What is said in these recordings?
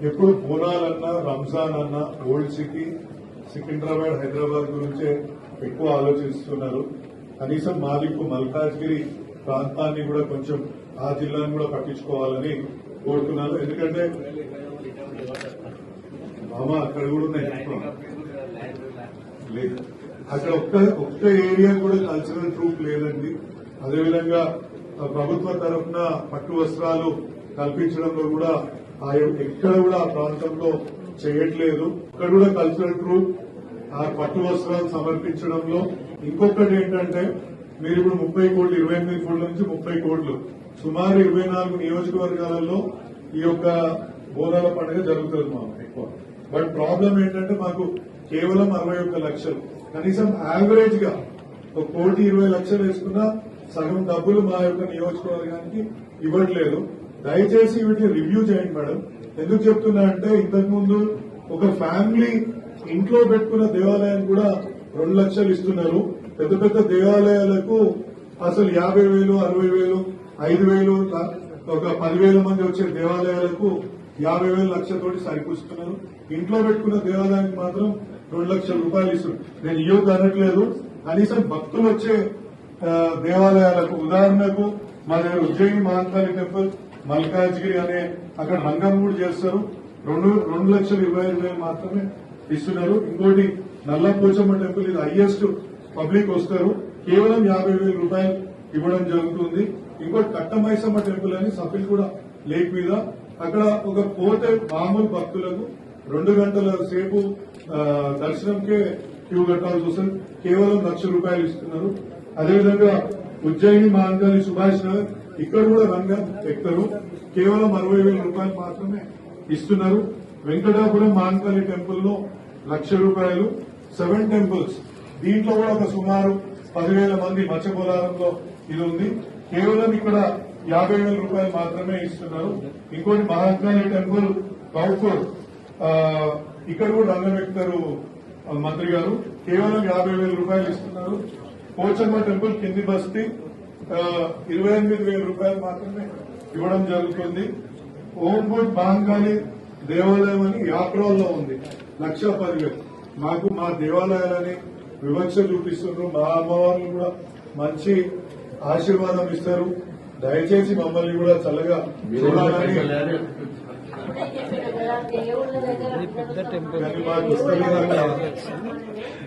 ఎప్పుడు బోనాలన్నా రంజాన్ అన్నా old city Secunderabad Hyderabad గురించే ఎక్కువ ఆలోచిస్తున్నారు. కనీసం మాదికు మల్కాజ్గిరి ప్రాంతాన్ని కూడా కొంచెం ఆ జిల్లాను కూడా పట్టించుకోవాలని కోరుతున్నాను. ఎందుకంటే మామ అక్కడ కూడా ఉన్నాయి, లేదు అక్కడ ఒక్క ఏరియా కూడా కల్చరల్ ట్రూప్ లేదండి. అదేవిధంగా ప్రభుత్వ తరఫున పట్టు వస్త్రాలు కల్పించడంలో కూడా ఎక్కడ కూడా ఆ ప్రాంతంలో చేయట్లేదు. ఇక్కడ కూడా కల్చరల్ ట్రూప్ ఆ పట్టు వస్త్రాలు సమర్పించడంలో. ఇంకొకటి ఏంటంటే మీరు ఇప్పుడు 30 కోట్లు 28 కోట్ల నుంచి 30 కోట్లు సుమారు 24 నియోజకవర్గాలలో ఈ యొక్క బోనాల పండుగ జరుగుతుంది మాకు ఎక్కువ. బట్ ప్రాబ్లం ఏంటంటే మాకు కేవలం 61 లక్షలు, కనీసం యావరేజ్ గా 1,20,00,000 వేసుకున్నా సగం డబ్బులు మా యొక్క నియోజకవర్గానికి ఇవ్వట్లేదు. దయచేసి వీటిని రివ్యూ చేయండి మేడం. ఎందుకు చెప్తున్నా అంటే ఇంతకు ముందు ఒక ఫ్యామిలీ ఇంట్లో పెట్టుకున్న దేవాలయానికి కూడా 2 లక్షలు ఇస్తున్నారు. పెద్ద పెద్ద దేవాలయాలకు అసలు 50,000, 60,000, 5,000, ఒక 10,000 మంది వచ్చే దేవాలయాలకు 50,000, లక్షతోటి సరిపుస్తున్నారు. ఇంట్లో పెట్టుకున్న దేవాలయానికి మాత్రం 2 లక్షల రూపాయలు ఇస్తున్నారు. నేను ఇవ్వద్దు అనట్లేదు, కనీసం భక్తులు వచ్చే దేవాలయాలకు, ఉదాహరణకు మా దగ్గర ఉజ్జయిని మహాకాళి టెంపుల్, మల్కాజ్గిరి అనే అక్కడ రంగం కూడా చేస్తారు, 2,25,000 మాత్రమే ఇస్తున్నారు. ఇంకోటి నల్లపోచమ్మ టెంపుల్, ఇది హైయెస్ట్ పబ్లిక్ వస్తారు, కేవలం 50,000 రూపాయలు ఇవ్వడం జరుగుతుంది. ఇంకోటి కట్టమైసమ్మ టెంపుల్ అని సఫిల్ కూడా లేక్ మీద, అక్కడ ఒక పోతే మామూలు భక్తులకు 2 గంటల సేపు దర్శనంకే క్యూ కట్టాల్సి వస్తుంది, కేవలం 1,00,000 రూపాయలు ఇస్తున్నారు. అదేవిధంగా ఉజ్జయిని మహాకాళి సుభాష్ నగర్, ఇక్కడ కూడా రంగం ఎక్కుతారు, కేవలం 60,000 రూపాయలు మాత్రమే ఇస్తున్నారు. వెంకటాపురం మహాకాళి టెంపుల్ లో 1,00,000 రూపాయలు. 7 టెంపుల్స్, దీంట్లో కూడా ఒక సుమారు 10,000 మంది మత్స్యపోలారంలో ఇది ఉంది, కేవలం ఇక్కడ 50,000 రూపాయలు మాత్రమే ఇస్తున్నారు. ఇంకోటి మహాకాళి టెంపుల్ కౌకూర్, ఇక్కడ కూడా రంగం ఎక్కుతారు మంత్రి గారు, కేవలం 50,000 రూపాయలు ఇస్తున్నారు. పోచమ్మ టెంపుల్ కింది బస్తీ 28,000 రూపాయలు మాత్రమే ఇవ్వడం జరుగుతుంది. ఓంబుడ్ మహాకాళి దేవాలయం అని యాప్రాల్లో ఉంది, 1,10,000. మాకు మా దేవాలయాలని వివక్ష చూపిస్తున్నారు. మా అమ్మవారిని కూడా మంచి ఆశీర్వాదం ఇస్తారు. దయచేసి మమ్మల్ని కూడా చల్లగా చూడాలని. కానీ మాకు ఇస్తలేదక్క,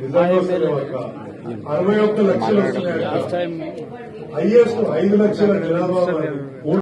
నిజంగా వస్తలేవక్క. 61 లక్షలు వస్తున్నాయి, హైయెస్ట్ 5 లక్షల జనాభా.